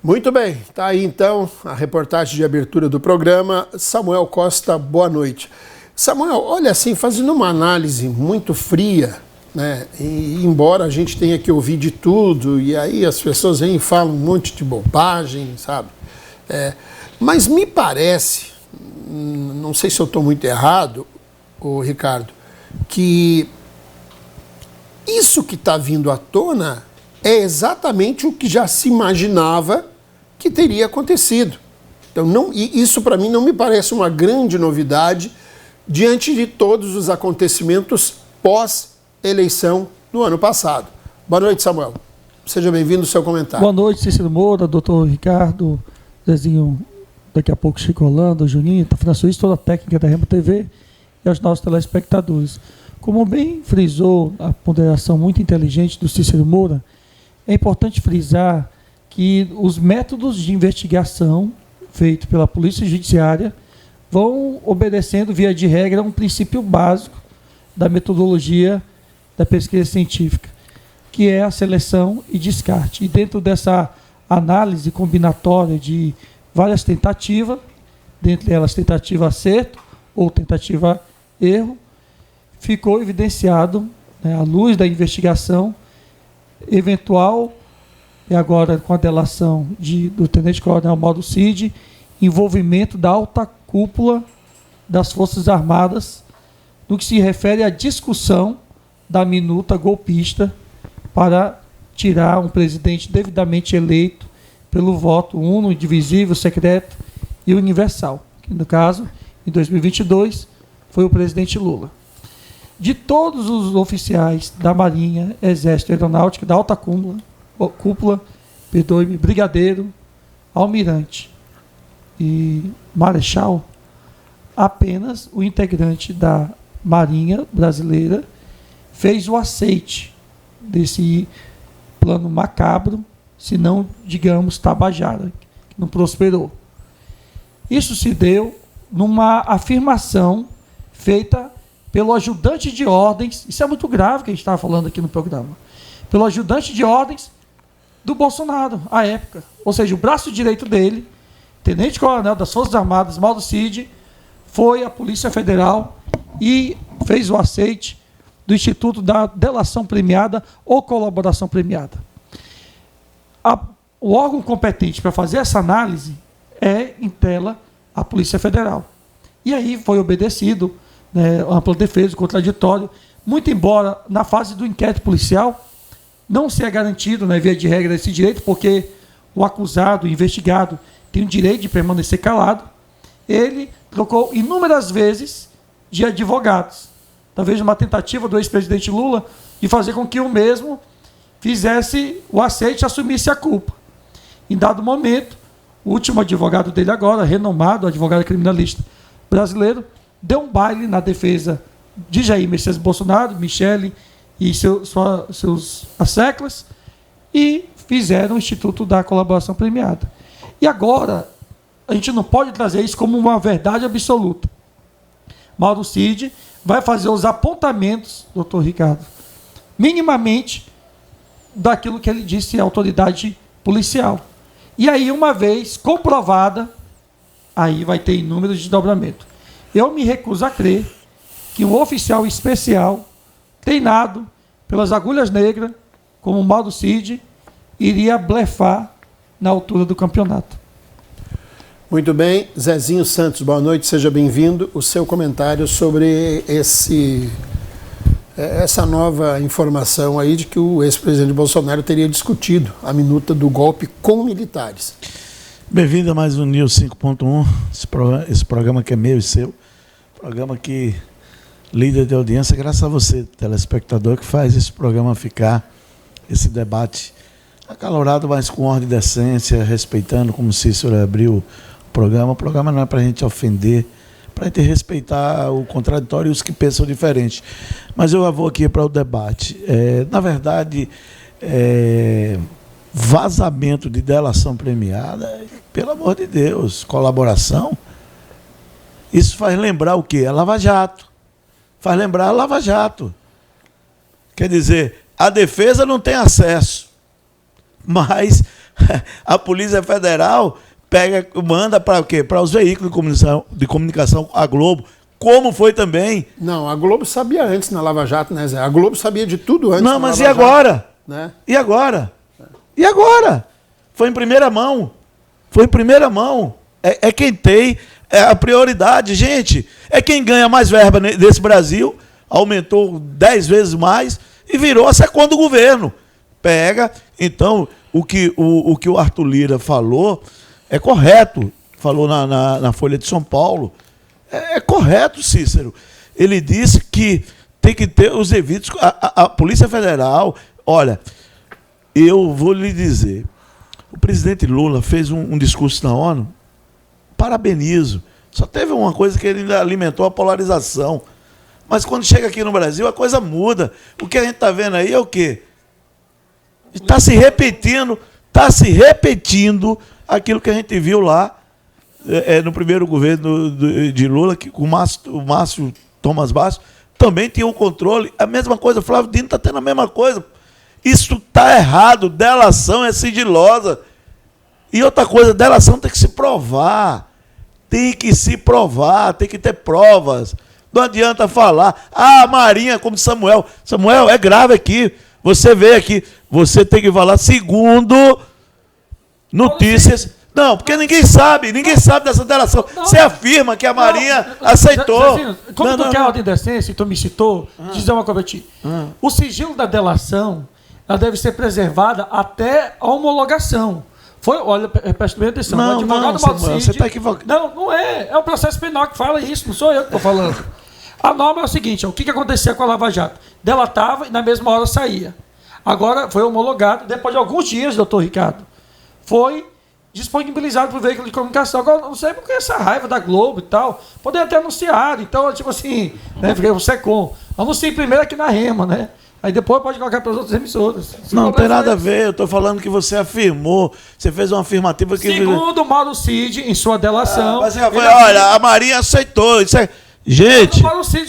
Muito bem, tá aí então a reportagem de abertura do programa. Samuel Costa, boa noite. Samuel, olha assim, fazendo uma análise muito fria, né? E embora a gente tenha que ouvir de tudo, e aí as pessoas vêm e falam um monte de bobagem, sabe? Mas me parece, não sei se eu estou muito errado, ô Ricardo, que isso que está vindo à tona é exatamente o que já se imaginava que teria acontecido. Então, isso para mim não me parece uma grande novidade diante de todos os acontecimentos pós-eleição do ano passado. Boa noite, Samuel. Seja bem-vindo ao seu comentário. Boa noite, Cícero Moura, doutor Ricardo, Zezinho, daqui a pouco Chico Holanda, Juninho, Francisco, toda a técnica da Remo TV e aos nossos telespectadores. Como bem frisou a ponderação muito inteligente do Cícero Moura, é importante frisar que os métodos de investigação feitos pela Polícia Judiciária vão obedecendo, via de regra, um princípio básico da metodologia da pesquisa científica, que é a seleção e descarte. E dentro dessa análise combinatória de várias tentativas, dentre elas tentativa acerto ou tentativa erro, ficou evidenciado, à luz da investigação, eventual, e agora com a delação do tenente-coronel Mauro Cid, envolvimento da alta cúpula das Forças Armadas no que se refere à discussão da minuta golpista para tirar um presidente devidamente eleito pelo voto uno, indivisível, secreto e universal, que no caso, em 2022, foi o presidente Lula. De todos os oficiais da Marinha, Exército e Aeronáutica, da alta cúpula, brigadeiro, almirante e marechal, apenas o integrante da Marinha brasileira fez o aceite desse plano macabro, se não, digamos, tabajara, que não prosperou. Isso se deu numa afirmação feita pelo ajudante de ordens, isso é muito grave que a gente estava falando aqui no programa, pelo ajudante de ordens do Bolsonaro, à época. Ou seja, o braço direito dele, tenente-coronel das Forças Armadas, Mauro Cid, foi à Polícia Federal e fez o aceite do Instituto da Delação Premiada ou Colaboração Premiada. O órgão competente para fazer essa análise é, em tela, a Polícia Federal. E aí foi obedecido, ampla defesa, contraditório, muito embora na fase do inquérito policial não seja garantido, via de regra, esse direito, porque o acusado, o investigado, tem o direito de permanecer calado, ele trocou inúmeras vezes de advogados. Talvez uma tentativa do ex-presidente Lula de fazer com que o mesmo fizesse o aceite e assumisse a culpa. Em dado momento, o último advogado dele agora, renomado advogado criminalista brasileiro, deu um baile na defesa de Jair Messias Bolsonaro, Michele e seus asseclas, e fizeram o Instituto da Colaboração Premiada. E agora, a gente não pode trazer isso como uma verdade absoluta. Mauro Cid vai fazer os apontamentos, doutor Ricardo, minimamente daquilo que ele disse à autoridade policial. E aí, uma vez comprovada, aí vai ter inúmeros desdobramentos. Eu me recuso a crer que um oficial especial, treinado pelas agulhas negras, como o Mauro Cid, iria blefar na altura do campeonato. Muito bem. Zezinho Santos, boa noite, seja bem-vindo. O seu comentário sobre essa nova informação aí de que o ex-presidente Bolsonaro teria discutido a minuta do golpe com militares. Bem-vindo a mais um News 5.1, esse programa que é meu e seu, programa que líder de audiência, graças a você, telespectador, que faz esse programa ficar, esse debate acalorado, mas com ordem e decência, respeitando, como Cícero abriu o programa não é para a gente ofender, para a gente respeitar o contraditório e os que pensam diferente. Mas eu vou aqui para o debate. Na verdade, vazamento de delação premiada, pelo amor de Deus, colaboração, isso faz lembrar o quê? A Lava Jato. Faz lembrar a Lava Jato. Quer dizer, a defesa não tem acesso, mas A Polícia Federal manda para o quê? Para os veículos de comunicação, a Globo, como foi também. Não, a Globo sabia antes na Lava Jato, né, Zé? A Globo sabia de tudo antes. Não, mas e agora? Jato, né? E agora? E agora? Foi em primeira mão. Foi em primeira mão. É quem tem a prioridade, gente. É quem ganha mais verba desse Brasil, aumentou 10 vezes mais e virou a second do governo. Pega, então, o que o Arthur Lira falou é correto. Falou na Folha de São Paulo. É correto, Cícero. Ele disse que tem que ter os devidos... A Polícia Federal... Olha, eu vou lhe dizer... O presidente Lula fez um discurso na ONU, parabenizo. Só teve uma coisa que ele ainda alimentou a polarização. Mas quando chega aqui no Brasil, a coisa muda. O que a gente está vendo aí é o quê? Está se repetindo aquilo que a gente viu lá no primeiro governo de Lula, que o Márcio Thomas Bastos também tinha um controle. A mesma coisa, o Flávio Dino está tendo a mesma coisa. Isso está errado, delação é sigilosa. E outra coisa, delação tem que se provar. Tem que se provar, tem que ter provas. Não adianta falar, Marinha, como Samuel. Samuel, é grave aqui. Você veio aqui, você tem que falar segundo notícias. Não, porque ninguém sabe dessa delação. Você afirma que a Marinha aceitou. Como tu quer a ordem de decência, tu me citou, dizer uma coisa para ti. O sigilo da delação, ela deve ser preservada até a homologação. Olha, presta bem atenção. Não, o advogado Samuel, você está equivocado. Não é. É o processo penal que fala isso, não sou eu que estou falando. A norma é o seguinte, o que acontecia com a Lava Jato? Delatava e na mesma hora saía. Agora foi homologado, depois de alguns dias, doutor Ricardo, foi disponibilizado para o veículo de comunicação. Agora, não sei porque essa raiva da Globo e tal, poderia ter anunciado. Então, tipo assim, né, fiquei o SECOM. Anunciei primeiro aqui na Rema, né? Aí depois pode colocar para as outras emissoras. Não tem nada a ver, eu estou falando que você afirmou, você fez uma afirmativa que... Segundo o Mauro Cid, em sua delação... olha, a Marinha aceitou, isso é... Gente,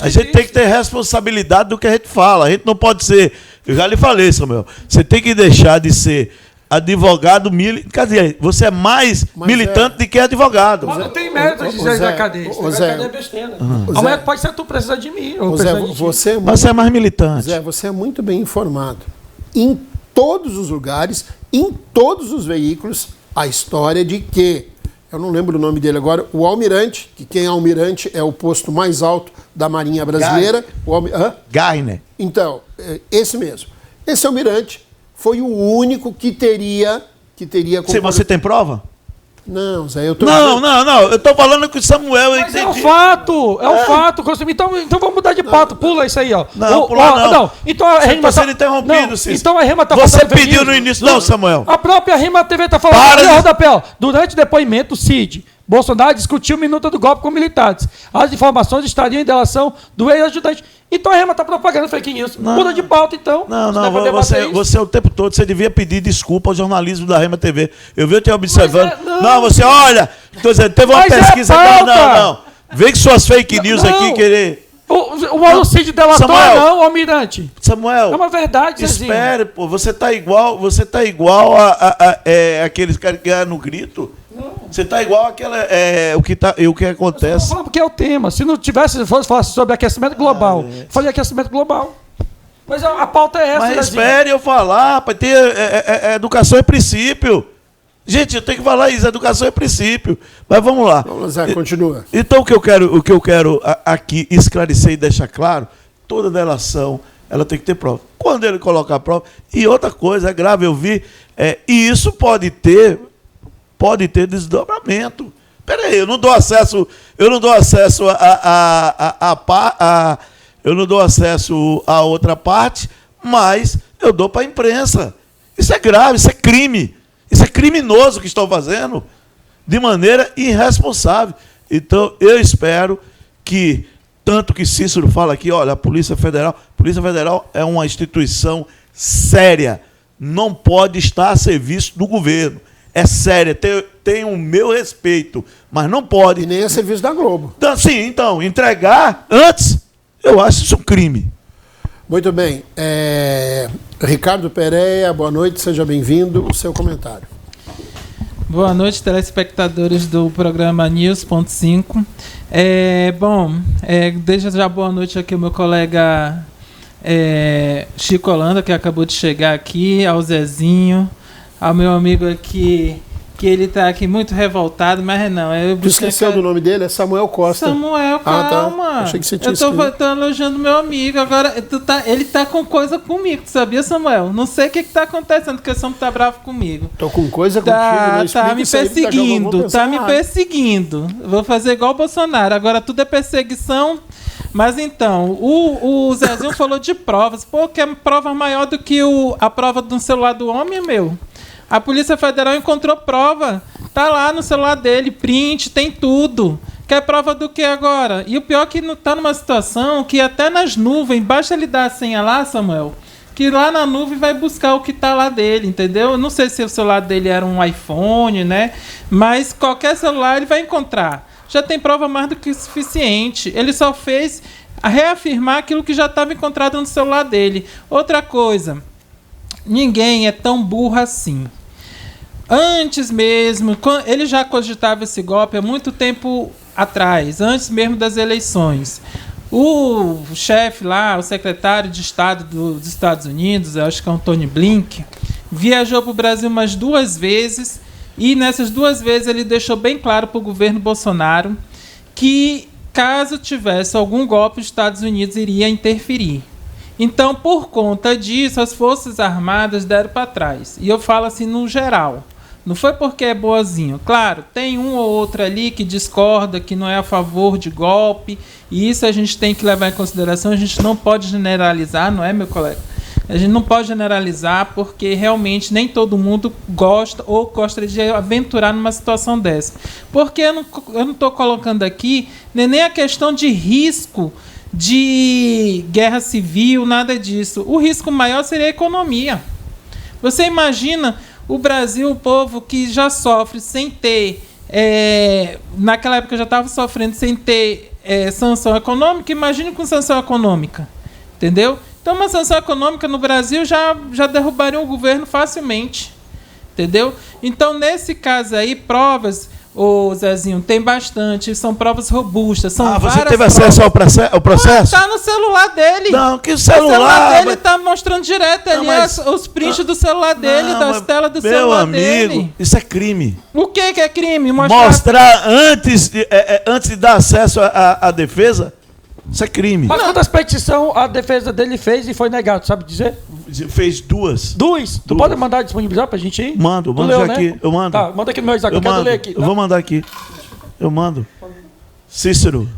a gente tem que ter responsabilidade do que a gente fala, a gente não pode ser... Eu já lhe falei, Samuel, você tem que deixar de ser advogado militante. Quer dizer, você é mais militante do que advogado. Mas não tem mérito de dizer da cadeia. É besteira. Amanhã pode ser tu precisar de mim. Você é mais militante. Zé, você é muito bem informado. Em todos os lugares, em todos os veículos, a história de que, eu não lembro o nome dele agora, o almirante, que quem é almirante é o posto mais alto da Marinha Brasileira. Gainer. Então, esse mesmo. Esse almirante foi o único que teria Se você tem prova? Não, Zé, eu tô... Não, eu tô falando com o Samuel. Mas é um fato, Então vamos mudar de pauta, pula isso aí, ó. Não. Então a Rema tá sendo interrompido, Cícero. Então a Rema tá Você pediu no início, não, Samuel. A própria Rema TV tá falando, durante o depoimento, Cid, Bolsonaro discutiu minuta do golpe com militares. As informações estariam em delação do ex-ajudante. Então a Rema está propagando fake news. Muda de pauta, então. Não, você o tempo todo, você devia pedir desculpa ao jornalismo da Rema TV. Eu vi te observando. Você olha, tô dizendo, teve uma pesquisa. Não. Vem com suas fake news aqui, querer... O Mauro Cid delatou, não, Almirante. Samuel, é uma verdade, espere, pô. Você tá igual a aqueles caras que ganham no grito. Você está igual àquela. O que acontece. Não, porque é o tema. Se não fosse falar sobre aquecimento global, falei aquecimento global. Mas a pauta é essa. Mas espere eu falar, para ter educação é princípio. Gente, eu tenho que falar isso, educação é princípio. Mas vamos lá. Vamos lá, continua. Então o que eu quero aqui esclarecer e deixar claro, toda delação, ela tem que ter prova. Quando ele colocar a prova, e outra coisa, é grave, eu vi, e isso pode ter desdobramento. Peraí, eu não dou acesso a outra parte, mas eu dou para a imprensa. Isso é grave, isso é crime. Isso é criminoso que estão fazendo de maneira irresponsável. Então, eu espero que, tanto que Cícero fala aqui, olha, a Polícia Federal é uma instituição séria, não pode estar a serviço do governo. É séria, tem o meu respeito, mas não pode. E nem a serviço da Globo. Então, entregar antes, eu acho isso um crime. Muito bem. Ricardo Pereira, boa noite, seja bem-vindo. O seu comentário. Boa noite, telespectadores do programa News.5. Deixa já boa noite aqui ao meu colega Chico Holanda, que acabou de chegar aqui, ao Zezinho, ao meu amigo aqui, que ele está aqui muito revoltado, mas não. Tu esqueceu do nome dele? É Samuel Costa. Samuel, calma. Tá. Achei que você tinha Eu tô elogiando meu amigo. Agora, ele tá com coisa comigo, tu sabia, Samuel? Não sei o que tá acontecendo, porque o Samuel tá bravo comigo. Tô com coisa contigo, né? Tá me perseguindo, tá me perseguindo. Vou fazer igual o Bolsonaro. Agora tudo é perseguição. Mas então, o Zezinho falou de provas. Pô, que é prova maior do que a prova do celular do homem, meu. A Polícia Federal encontrou prova. Tá lá no celular dele, print, tem tudo. Quer prova do que agora? E o pior é que tá numa situação que até nas nuvens, basta ele dar a senha lá, Samuel, que lá na nuvem vai buscar o que tá lá dele, entendeu? Eu não sei se o celular dele era um iPhone, né? Mas qualquer celular ele vai encontrar. Já tem prova mais do que suficiente. Ele só fez reafirmar aquilo que já estava encontrado no celular dele. Outra coisa, ninguém é tão burro assim. Antes mesmo, ele já cogitava esse golpe há muito tempo atrás, antes mesmo das eleições. O chefe lá, o secretário de Estado dos Estados Unidos, acho que é o Tony Blinken, viajou para o Brasil umas 2 vezes e nessas 2 vezes ele deixou bem claro para o governo Bolsonaro que caso tivesse algum golpe, os Estados Unidos iria interferir. Então, por conta disso, as Forças Armadas deram para trás. E eu falo assim no geral. Não foi porque é boazinho. Claro, tem um ou outro ali que discorda, que não é a favor de golpe. E isso a gente tem que levar em consideração. A gente não pode generalizar, não é, meu colega? A gente não pode generalizar porque realmente nem todo mundo gosta ou gostaria de aventurar numa situação dessa. Porque eu não estou colocando aqui nem a questão de risco de guerra civil, nada disso. O risco maior seria a economia. Você imagina o Brasil, o povo que já sofre sem ter, naquela época já estava sofrendo sem ter sanção econômica, imagine com sanção econômica, entendeu? Então uma sanção econômica no Brasil já derrubaria o governo facilmente, entendeu? Então nesse caso aí, provas, ô Zezinho, tem bastante, são provas robustas, são várias. Você teve acesso ao processo? Tá no celular dele. Não, que celular? O celular dele tá mostrando direto ali os prints do celular dele, das telas do celular dele. Meu amigo, isso é crime. O que é crime? Mostrar antes de dar acesso à defesa, isso é crime. Mas quantas petições a defesa dele fez e foi negado, sabe dizer? Fez 2. 2? Tu pode mandar disponibilizar pra gente aí? Mando aqui. Né? Eu mando. Tá, manda aqui no meu Instagram, eu quero ler aqui. Eu vou mandar aqui. Eu mando. Cícero.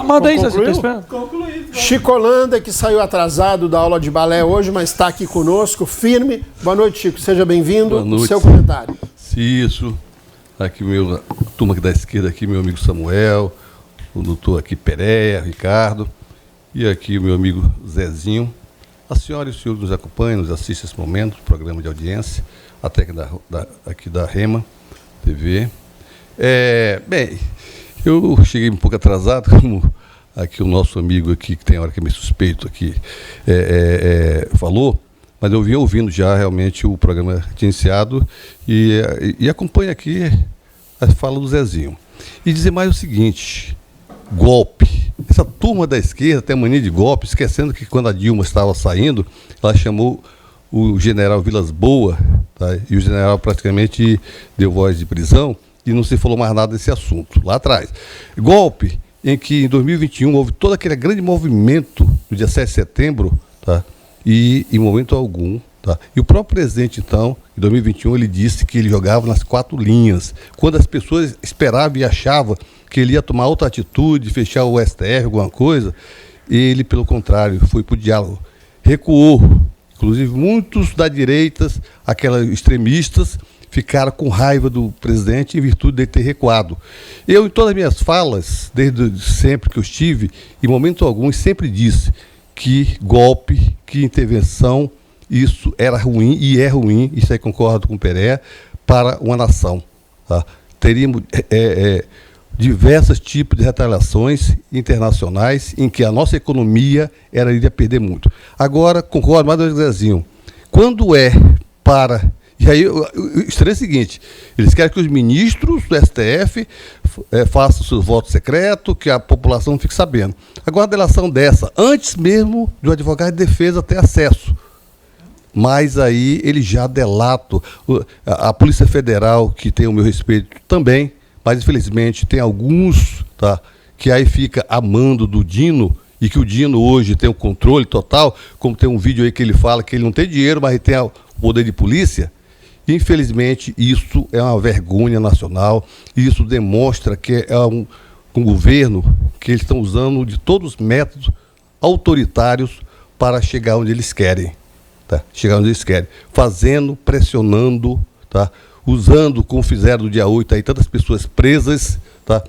Manda aí, Zezinho, tô esperando. Chico Holanda, que saiu atrasado da aula de balé hoje, mas está aqui conosco, firme. Boa noite, Chico. Seja bem-vindo. Boa noite. Seu comentário. Isso. Aqui a turma aqui da esquerda, aqui, meu amigo Samuel, o doutor aqui Pereira, Ricardo, e aqui o meu amigo Zezinho. A senhora e o senhor nos acompanham, nos assistem nesse momento, programa de audiência, até aqui da Rema TV. Bem, eu cheguei um pouco atrasado, como aqui o nosso amigo aqui, que tem hora que é meio suspeito aqui, falou, mas eu vim ouvindo já realmente o programa tinha iniciado e acompanho aqui a fala do Zezinho. E dizer mais o seguinte: golpe. Essa turma da esquerda tem a mania de golpe, esquecendo que quando a Dilma estava saindo, ela chamou o general Vilas Boas, tá? E o general praticamente deu voz de prisão e não se falou mais nada desse assunto, lá atrás. Golpe em que em 2021 houve todo aquele grande movimento no dia 7 de setembro, tá? E em momento algum, tá? E o próprio presidente, então, em 2021, ele disse que ele jogava nas 4 linhas, quando as pessoas esperavam e achavam que ele ia tomar outra atitude, fechar o STF, alguma coisa, ele, pelo contrário, foi para o diálogo, recuou. Inclusive, muitos da direita, aquelas extremistas, ficaram com raiva do presidente em virtude de ter recuado. Eu, em todas as minhas falas, desde sempre que eu estive, em momento algum, sempre disse que golpe, que intervenção, isso era ruim e é ruim, isso aí concordo com o Pereira, para uma nação. Tá? Teríamos diversos tipos de retaliações internacionais em que a nossa economia iria perder muito. Agora, concordo mais do Zezinho, quando é para E aí, o estranho é o seguinte, eles querem que os ministros do STF façam seus votos secretos, que a população não fique sabendo. Agora, uma delação dessa, antes mesmo do advogado de defesa ter acesso, mas aí ele já delata. A Polícia Federal, que tem o meu respeito também, mas infelizmente tem alguns, tá, que aí fica a mando do Dino, e que o Dino hoje tem o controle total, como tem um vídeo aí que ele fala que ele não tem dinheiro, mas ele tem o poder de polícia. Infelizmente, isso é uma vergonha nacional, e isso demonstra que é um governo que eles estão usando de todos os métodos autoritários para chegar onde eles querem. Tá? Chegar onde eles querem. Fazendo, pressionando, tá? Usando, como fizeram no dia 8, aí, tantas pessoas presas, tá?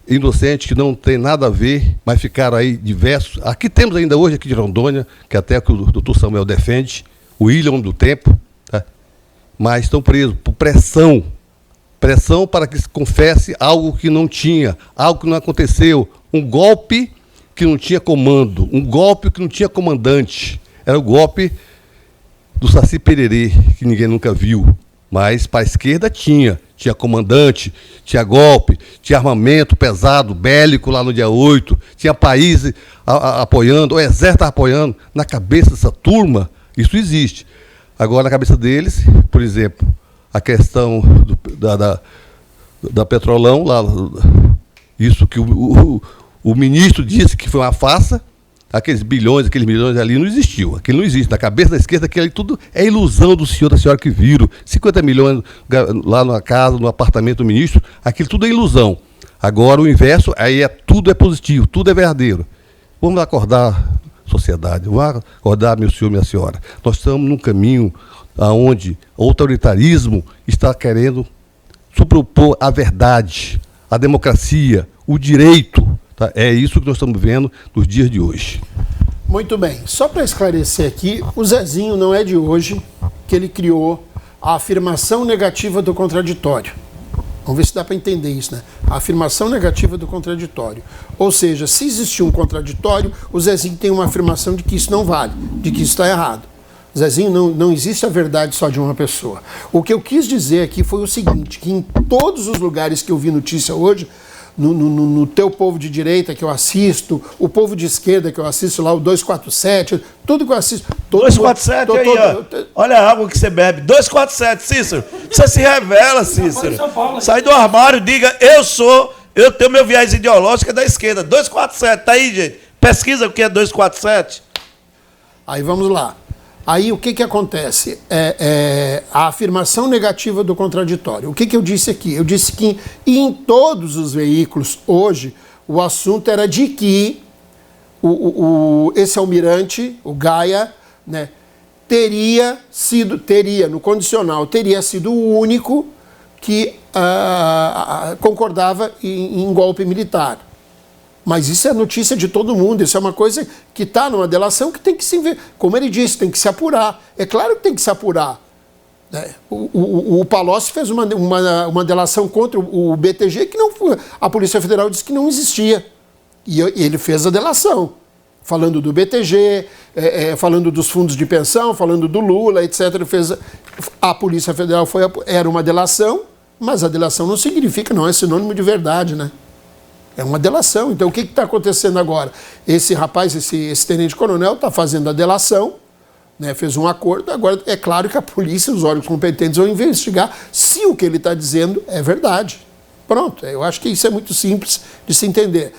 Inocentes, que não tem nada a ver, mas ficaram aí diversos. Aqui temos ainda hoje, aqui de Rondônia, que até que o doutor Samuel defende, o William do Tempo, tá? Mas estão presos por pressão. Pressão para que se confesse algo que não tinha, algo que não aconteceu. Um golpe que não tinha comando, um golpe que não tinha comandante. Era o golpe do Saci Pererê, que ninguém nunca viu. Mas para a esquerda tinha comandante, tinha golpe, tinha armamento pesado, bélico lá no dia 8, tinha países apoiando, o exército apoiando. Na cabeça dessa turma, isso existe. Agora, na cabeça deles, por exemplo, a questão da Petrolão, lá, isso que o ministro disse que foi uma farsa, aqueles bilhões, aqueles milhões ali não existiu. Aquilo não existe. Na cabeça da esquerda, aquilo ali tudo é ilusão do senhor, da senhora que viram. 50 milhões lá na casa, no apartamento do ministro, aquilo tudo é ilusão. Agora o inverso, aí tudo é positivo, tudo é verdadeiro. Vamos acordar, sociedade, vamos acordar, meu senhor, minha senhora. Nós estamos num caminho onde o autoritarismo está querendo superpor a verdade, a democracia, o direito. Tá? É isso que nós estamos vendo nos dias de hoje. Muito bem. Só para esclarecer aqui, o Zezinho não é de hoje que ele criou a afirmação negativa do contraditório. Vamos ver se dá para entender isso, né? A afirmação negativa do contraditório. Ou seja, se existir um contraditório, o Zezinho tem uma afirmação de que isso não vale, de que isso está errado. Zezinho, não existe a verdade só de uma pessoa. O que eu quis dizer aqui foi o seguinte, que em todos os lugares que eu vi notícia hoje, no teu povo de direita que eu assisto, o povo de esquerda que eu assisto lá, o 247, tudo que eu assisto... 247 aí, ó. Olha a água que você bebe. 247, Cícero. Você se revela, Cícero. Sai do armário, diga, eu tenho meu viés ideológico da esquerda. 247, tá aí, gente. Pesquisa o que é 247. Aí vamos lá. Aí o que acontece? A afirmação negativa do contraditório. O que eu disse aqui? Eu disse que em todos os veículos hoje o assunto era de que esse almirante, o Gaia, né, teria, no condicional, teria sido o único que concordava em golpe militar. Mas isso é notícia de todo mundo, isso é uma coisa que está numa delação que tem que se ver. Como ele disse, tem que se apurar. É claro que tem que se apurar. O Palocci fez uma delação contra o BTG que não foi. A Polícia Federal disse que não existia. E ele fez a delação. Falando do BTG, falando dos fundos de pensão, falando do Lula, etc. A Polícia Federal era uma delação, mas a delação não significa, não é sinônimo de verdade, né? É uma delação. Então, o que está acontecendo agora? Esse rapaz, esse tenente-coronel, está fazendo a delação, né, fez um acordo. Agora, é claro que a polícia, os órgãos competentes vão investigar se o que ele está dizendo é verdade. Pronto. Eu acho que isso é muito simples de se entender.